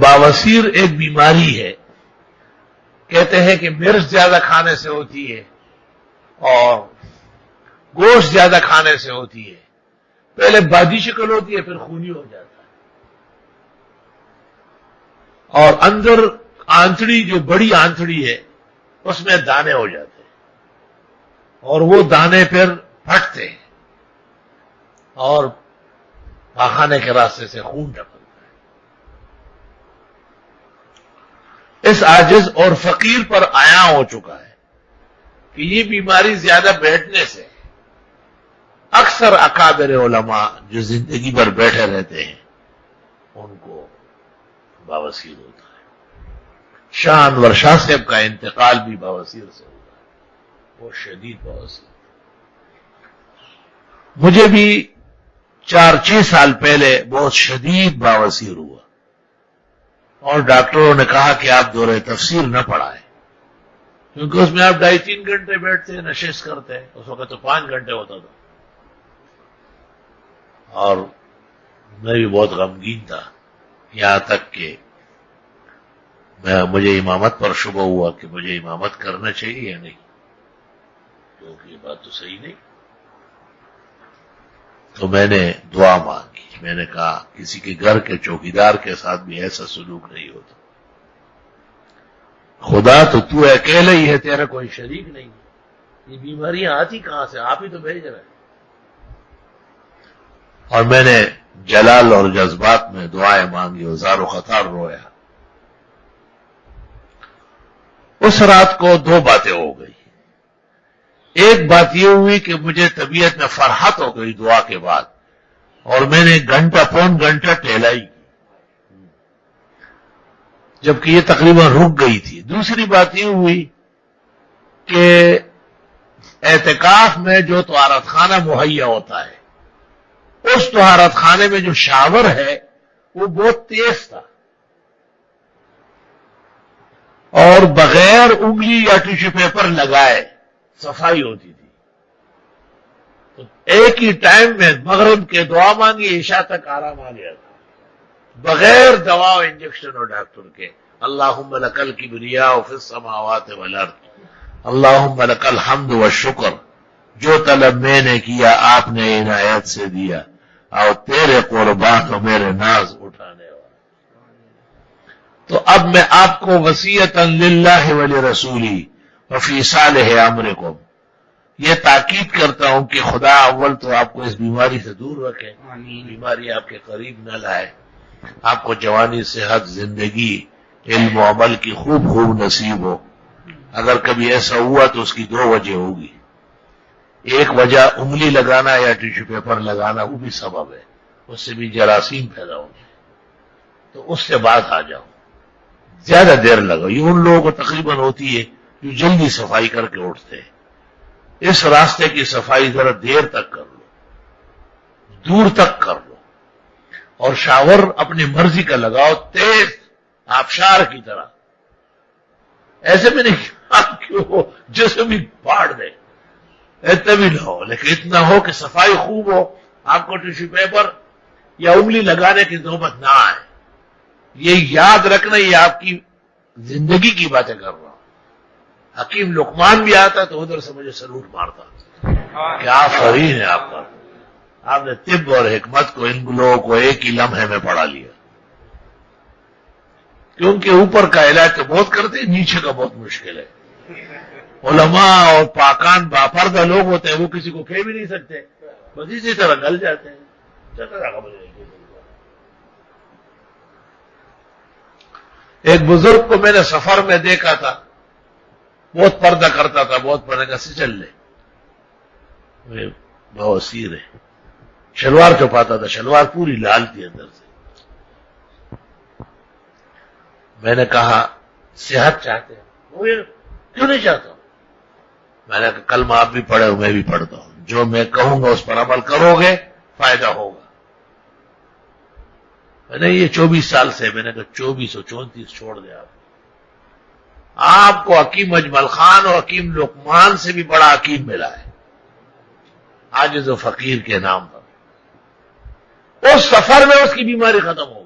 باوسیر ایک بیماری ہے، کہتے ہیں کہ مرچ زیادہ کھانے سے ہوتی ہے اور گوشت زیادہ کھانے سے ہوتی ہے. پہلے بادی شکل ہوتی ہے، پھر خونی ہو جاتا ہے، اور اندر آنتڑی جو بڑی آنتڑی ہے اس میں دانے ہو جاتے ہیں، اور وہ دانے پھر پھٹتے ہیں اور پاخانے کے راستے سے خون ٹپکتا ہے. اس عاجز اور فقیر پر عیاں ہو چکا ہے کہ یہ بیماری زیادہ بیٹھنے سے اکثر اکابر علماء جو زندگی بھر بیٹھے رہتے ہیں ان کو باوسیر ہوتا ہے. شاہ انور شاہ صاحب کا انتقال بھی باوسیر سے ہوا ہے، وہ شدید باوسیر. مجھے بھی 4-6 سال پہلے بہت شدید باوسیر ہوا اور ڈاکٹروں نے کہا کہ آپ دورہ تفسیر نہ پڑھائیں، کیونکہ اس میں آپ 2.5-3 گھنٹے بیٹھتے ہیں، نشست کرتے ہیں. اس وقت تو 5 گھنٹے ہوتا تھا، اور میں بھی بہت غمگین تھا، یہاں تک کہ مجھے امامت پر شبہ ہوا کہ مجھے امامت کرنا چاہیے یا نہیں، کیونکہ یہ بات تو صحیح نہیں. تو میں نے دعا مانگی، میں نے کہا کسی کے گھر کے چوکیدار کے ساتھ بھی ایسا سلوک نہیں ہوتا. خدا تو اکیلا ہی ہے، تیرا کوئی شریک نہیں. یہ بیماریاں آتی کہاں سے؟ آپ ہی تو بھیج رہے ہیں. اور میں نے جلال اور جذبات میں دعائیں مانگی اور زار و خطار رویا. اس رات کو 2 باتیں ہو گئی. ایک بات یہ ہوئی کہ مجھے طبیعت میں فرحت ہو گئی دعا کے بعد، اور میں نے پون گھنٹہ ٹہلائی جبکہ یہ تقریباً رک گئی تھی. دوسری بات یہ ہوئی کہ اعتکاف میں جو طہارت خانہ مہیا ہوتا ہے، اس طہارت خانے میں جو شاور ہے وہ بہت تیز تھا، اور بغیر انگلی یا ٹیشو پیپر لگائے صفائی ہوتی تھی. تو ایک ہی ٹائم میں مغرب کے دعا مانگی، عشاء تک آرام آ گیا تھا، بغیر دوا و انجیکشن اور ڈاکٹر کے. اللہم لک الکبریاء فی السماوات والارض، اللہم لک الحمد والشکر. جو طلب میں نے کیا آپ نے عنایت سے دیا، اور تیرے قربان و میرے ناز اٹھانے والا. تو اب میں آپ کو وصیتاً للہ ولرسولی وفی صالح امرکم یہ تاکید کرتا ہوں کہ خدا اول تو آپ کو اس بیماری سے دور رکھے، بیماری آپ کے قریب نہ لائے، آپ کو جوانی، صحت، زندگی، علم و عمل کی خوب نصیب ہو. اگر کبھی ایسا ہوا تو اس کی 2 وجہ ہوگی. ایک وجہ انگلی لگانا یا ٹیشو پیپر لگانا، وہ بھی سبب ہے، اس سے بھی جراثیم پیدا ہو جائے. تو اس سے بعد آ جاؤ، زیادہ دیر لگو. یہ ان لوگوں کو تقریباً ہوتی ہے جو جلدی صفائی کر کے اٹھتے ہیں. اس راستے کی صفائی ذرا دیر تک کر لو، دور تک کر لو، اور شاور اپنی مرضی کا لگاؤ، تیز آبشار کی طرح. ایسے میں نہیں کہ وہ جسے بھی پھاڑ دے، اتنا بھی نہ ہو، لیکن اتنا ہو کہ صفائی خوب ہو، آپ کو ٹیشو پیپر یا انگلی لگانے کی نوبت نہ آئے. یہ یاد رکھنا، یہ آپ کی زندگی کی باتیں کر رہا ہوں. حکیم لقمان بھی آتا تو ادھر سے مجھے سلوٹ مارتا کہ آپ فرین ہیں. آپ کا، آپ نے طب اور حکمت کو ان لوگوں کو ایک ہی لمحے میں پڑھا لیا. کیونکہ اوپر کا علاج تو بہت کرتے ہیں، نیچے کا بہت مشکل ہے. علماء اور پاکان باپردہ لوگ ہوتے ہیں، وہ کسی کو کہہ بھی نہیں سکتے، بس اسی طرح گل جاتے ہیں. ایک بزرگ کو میں نے سفر میں دیکھا تھا، بہت پردہ کرتا تھا، بہت پردہ کا چل لے، بواسیر ہے. شلوار چھپاتا تھا، شلوار پوری لال تھی اندر سے. میں نے کہا صحت چاہتے ہیں؟ وہ کیوں نہیں چاہتا ہوں؟ میں نے کہا کلمہ آپ بھی پڑھے ہو، میں بھی پڑھتا ہوں، جو میں کہوں گا اس پر عمل کرو گے فائدہ ہوگا. میں نے یہ 24 سال سے، میں نے کہا 24 اور 34 چھوڑ دیا. آپ کو حکیم اجمل خان اور حکیم لقمان سے بھی بڑا حکیم ملا ہے، عاجز و فقیر کے نام پر. اس سفر میں اس کی بیماری ختم ہو گئی.